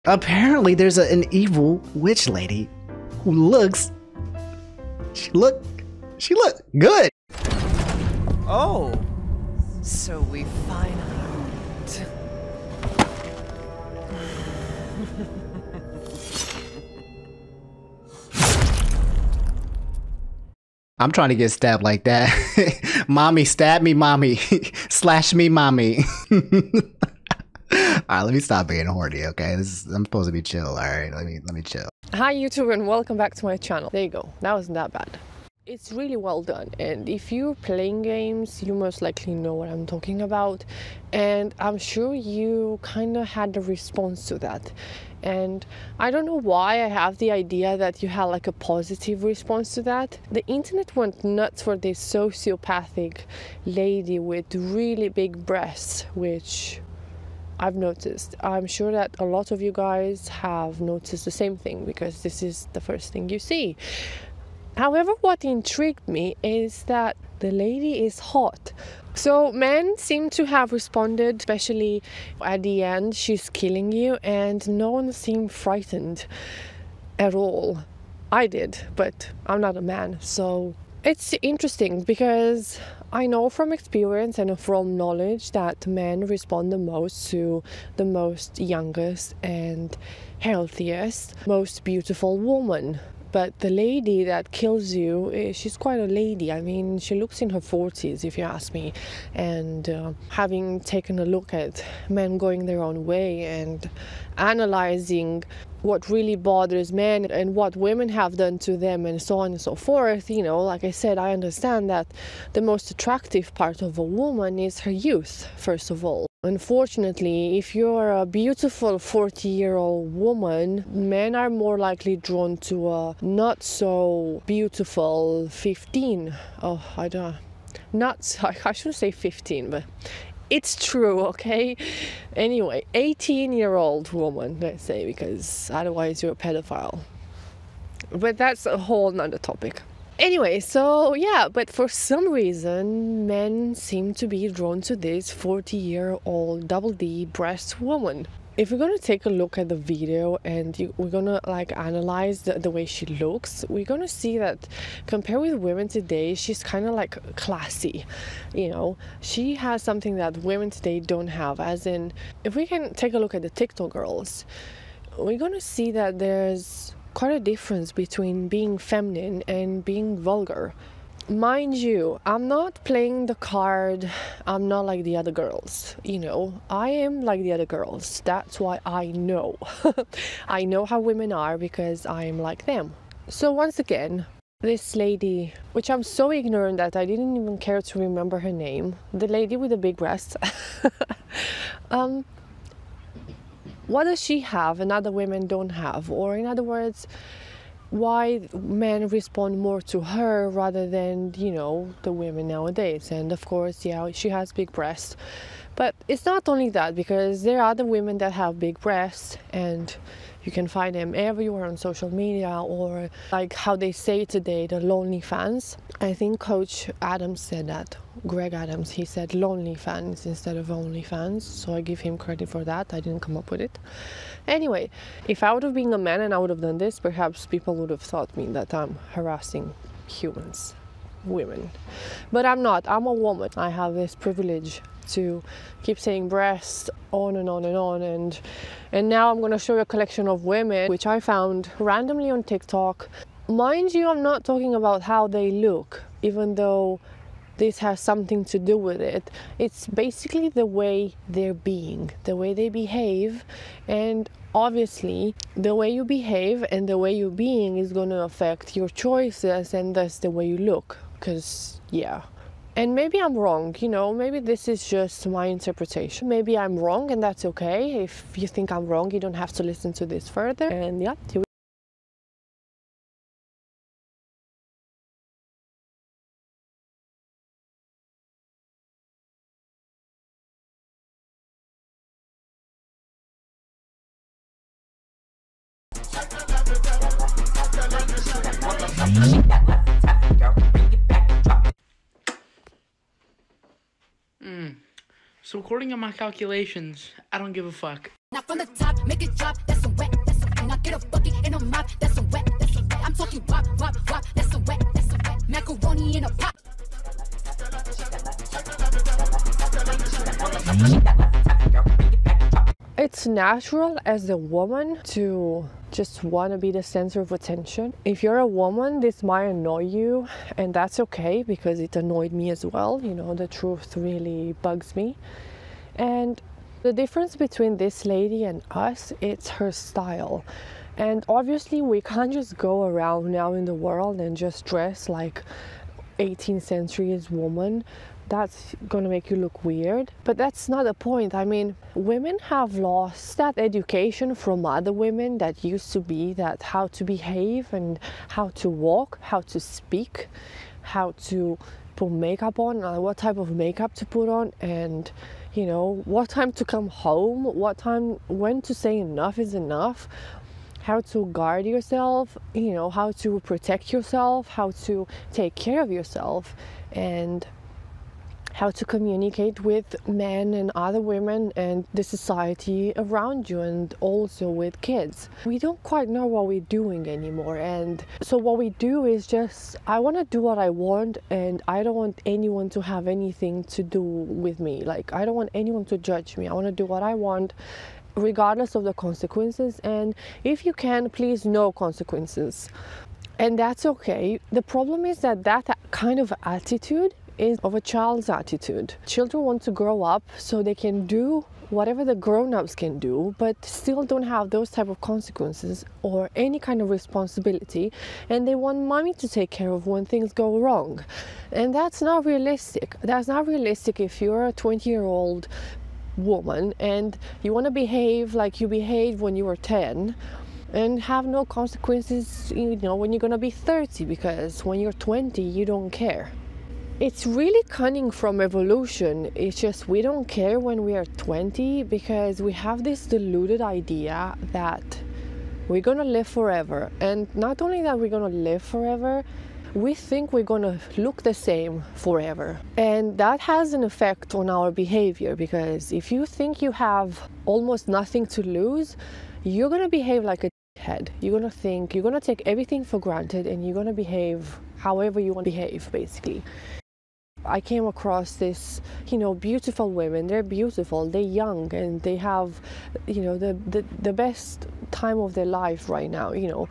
Apparently there's an evil witch lady who looks, she look good. Oh, so we finally meet. I'm trying to get stabbed like that. Mommy, stab me, mommy. Slash me, mommy. Alright, let me stop being horny, okay? I'm supposed to be chill, alright? Let me chill. Hi YouTube and welcome back to my channel. There you go, that wasn't that bad. It's really well done, and if you're playing games you most likely know what I'm talking about, and I'm sure you kind of had a response to that. And I don't know why I have the idea that you had like a positive response to that. The internet went nuts for this sociopathic lady with really big breasts, which I've noticed. I'm sure that a lot of you guys have noticed the same thing because this is the first thing you see. However, what intrigued me is that the lady is hot. So men seem to have responded, especially at the end, she's killing you, and no one seemed frightened at all. I did, but I'm not a man, so it's interesting because I know from experience and from knowledge that men respond the most to the most youngest and healthiest, most beautiful woman. But the lady that kills you, she's quite a lady. I mean, she looks in her 40s, if you ask me. And having taken a look at men going their own way and analyzing what really bothers men and what women have done to them and so on and so forth, you know, like I said, I understand that the most attractive part of a woman is her youth, first of all. Unfortunately, if you're a beautiful 40-year-old woman, men are more likely drawn to a not so beautiful 15. Oh, I shouldn't say 15, but it's true, okay? Anyway, 18-year-old woman, let's say, because otherwise you're a pedophile. But that's a whole nother topic. Anyway, so yeah, but for some reason, men seem to be drawn to this 40-year-old double D breast woman. If we're gonna take a look at the video and we're gonna like analyze the way she looks, we're gonna see that compared with women today, she's kind of like classy. You know, she has something that women today don't have. As in, if we can take a look at the TikTok girls, we're gonna see that there's quite a difference between being feminine and being vulgar. Mind you, I'm not playing the card, I'm not like the other girls, you know, I am like the other girls. That's why I know. I know how women are because I'm like them. So once again, this lady, which I'm so ignorant that I didn't even care to remember her name, the lady with the big breasts, what does she have and other women don't have? Or in other words, why men respond more to her rather than, you know, the women nowadays? And of course, yeah, she has big breasts. But it's not only that, because there are other women that have big breasts and you can find them everywhere on social media, or like how they say today, the lonely fans. I think Coach Adams said that, Greg Adams, he said lonely fans instead of only fans, so I give him credit for that. I didn't come up with it. Anyway, if I would have been a man and I would have done this, perhaps people would have thought me that I'm harassing humans, women. But I'm not, I'm a woman. I have this privilege to keep saying breasts on and on and on, and now I'm going to show you a collection of women which I found randomly on TikTok. Mind you, I'm not talking about how they look, even though this has something to do with it. It's basically the way they're being, the way they behave, and obviously the way you behave and the way you're being is going to affect your choices and thus the way you look, because yeah. And maybe I'm wrong, you know, maybe this is just my interpretation. Maybe I'm wrong, and that's okay. If you think I'm wrong, you don't have to listen to this further. And yeah, here we So according to my calculations, I don't give a fuck. Now from the top, make it drop, that's some wet, that's some wet. Now get a bucket and a mop, that's some wet, that's some wet. I'm talking wop, wop, wop, that's some wet, that's some wet. Macaroni in a pot. It's natural as a woman to just want to be the center of attention. If you're a woman, this might annoy you, and that's okay because it annoyed me as well. You know, the truth really bugs me. And the difference between this lady and us, it's her style. And obviously we can't just go around now in the world and just dress like 18th century woman. That's gonna make you look weird, but that's not the point. I mean, women have lost that education from other women that used to be that how to behave and how to walk, how to speak, how to put makeup on, what type of makeup to put on, and you know, what time to come home, what time, when to say enough is enough, how to guard yourself, you know, how to protect yourself, how to take care of yourself, and how to communicate with men and other women and the society around you, and also with kids. We don't quite know what we're doing anymore, and so what we do is just, I want to do what I want, and I don't want anyone to have anything to do with me. Like, I don't want anyone to judge me. I want to do what I want regardless of the consequences, and if you can, please, no consequences. And that's okay. The problem is that that kind of attitude is of a child's attitude. Children want to grow up so they can do whatever the grown-ups can do, but still don't have those type of consequences or any kind of responsibility, and they want mommy to take care of when things go wrong. And that's not realistic. That's not realistic if you're a 20-year-old woman and you want to behave like you behaved when you were 10 and have no consequences, you know, when you're going to be 30, because when you're 20 you don't care. It's really coming from evolution. It's just we don't care when we are 20 because we have this deluded idea that we're gonna live forever. And not only that we're gonna live forever, we think we're gonna look the same forever. And that has an effect on our behavior, because if you think you have almost nothing to lose, you're gonna behave like a head. You're gonna think, you're gonna take everything for granted, and you're gonna behave however you want to behave, basically. I came across this, you know, beautiful women. They're beautiful, they're young, and they have, you know, the best time of their life right now, you know.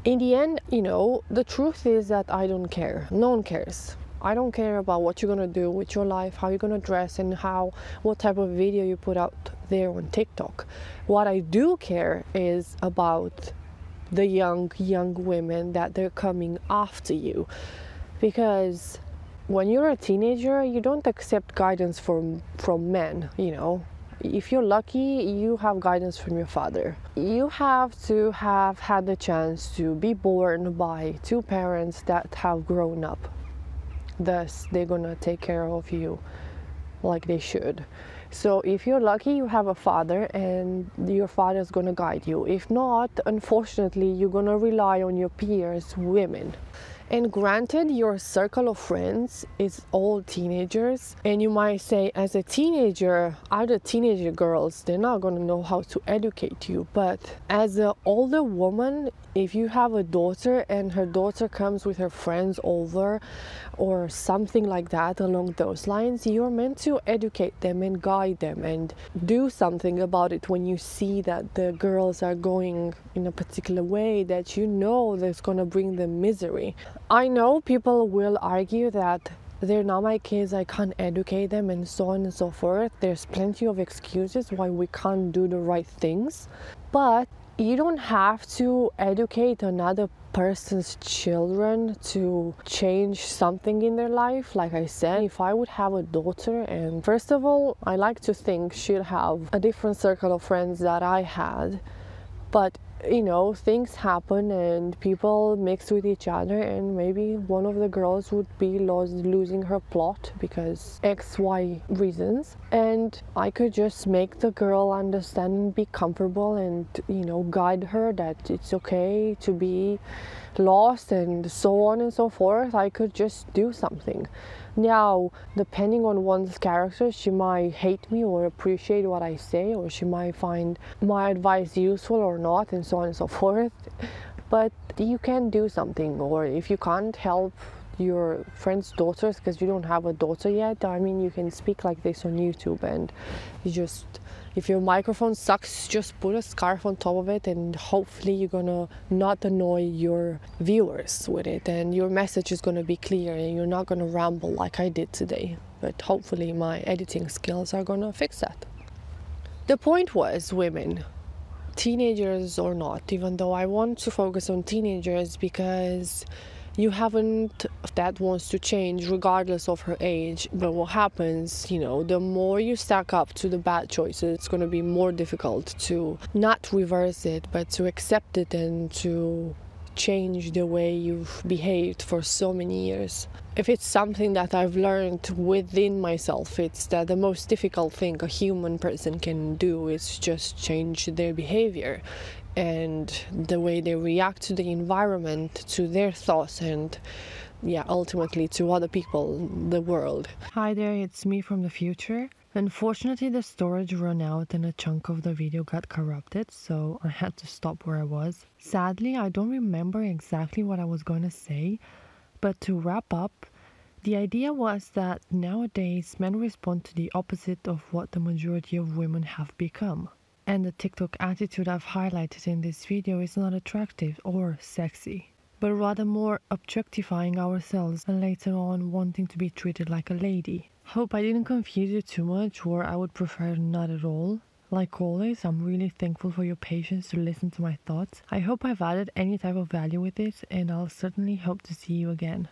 In the end, you know, the truth is that I don't care. No one cares. I don't care about what you're gonna do with your life, how you're gonna dress, and what type of video you put out there on TikTok. What I do care is about the young women that they're coming after you, because when you're a teenager, you don't accept guidance from men, you know. If you're lucky, you have guidance from your father. You have to have had the chance to be born by two parents that have grown up. Thus, they're gonna take care of you like they should. So if you're lucky, you have a father, and your father's gonna guide you. If not, unfortunately, you're gonna rely on your peers, women. And granted, your circle of friends is all teenagers, and you might say, as a teenager, other teenager girls, they're not going to know how to educate you. But as an older woman, if you have a daughter and her daughter comes with her friends over or something like that along those lines, you're meant to educate them and guide them and do something about it when you see that the girls are going in a particular way that you know that's going to bring them misery. I know people will argue that they're not my kids, I can't educate them, and so on and so forth. There's plenty of excuses why we can't do the right things, but you don't have to educate another person's children to change something in their life. Like I said, if I would have a daughter, and first of all, I like to think she'd have a different circle of friends that I had, but you know, things happen and people mix with each other, and maybe one of the girls would be losing her plot because XY reasons, and I could just make the girl understand and be comfortable and, you know, guide her that it's okay to be lost and so on and so forth. I could just do something. Now, depending on one's character, she might hate me or appreciate what I say, or she might find my advice useful or not, and so on and so forth. But you can do something, or if you can't help your friend's daughters because you don't have a daughter yet, I mean, you can speak like this on YouTube, and you just, if your microphone sucks, just put a scarf on top of it, and hopefully you're gonna not annoy your viewers with it, and your message is gonna be clear, and you're not gonna ramble like I did today. But hopefully my editing skills are gonna fix that. The point was, women, teenagers or not, even though I want to focus on teenagers because you haven't that wants to change regardless of her age. But what happens, you know, the more you stack up to the bad choices, it's going to be more difficult to not reverse it, but to accept it and to change the way you've behaved for so many years. If it's something that I've learned within myself, it's that the most difficult thing a human person can do is just change their behavior and the way they react to the environment, to their thoughts, and ultimately to other people, the world. Hi there, it's me from the future. Unfortunately, the storage ran out and a chunk of the video got corrupted, so I had to stop where I was. Sadly, I don't remember exactly what I was going to say, but to wrap up, the idea was that nowadays men respond to the opposite of what the majority of women have become. And the TikTok attitude I've highlighted in this video is not attractive or sexy, but rather more objectifying ourselves and later on wanting to be treated like a lady. Hope I didn't confuse you too much, or I would prefer not at all. Like always, I'm really thankful for your patience to listen to my thoughts. I hope I've added any type of value with it, and I'll certainly hope to see you again.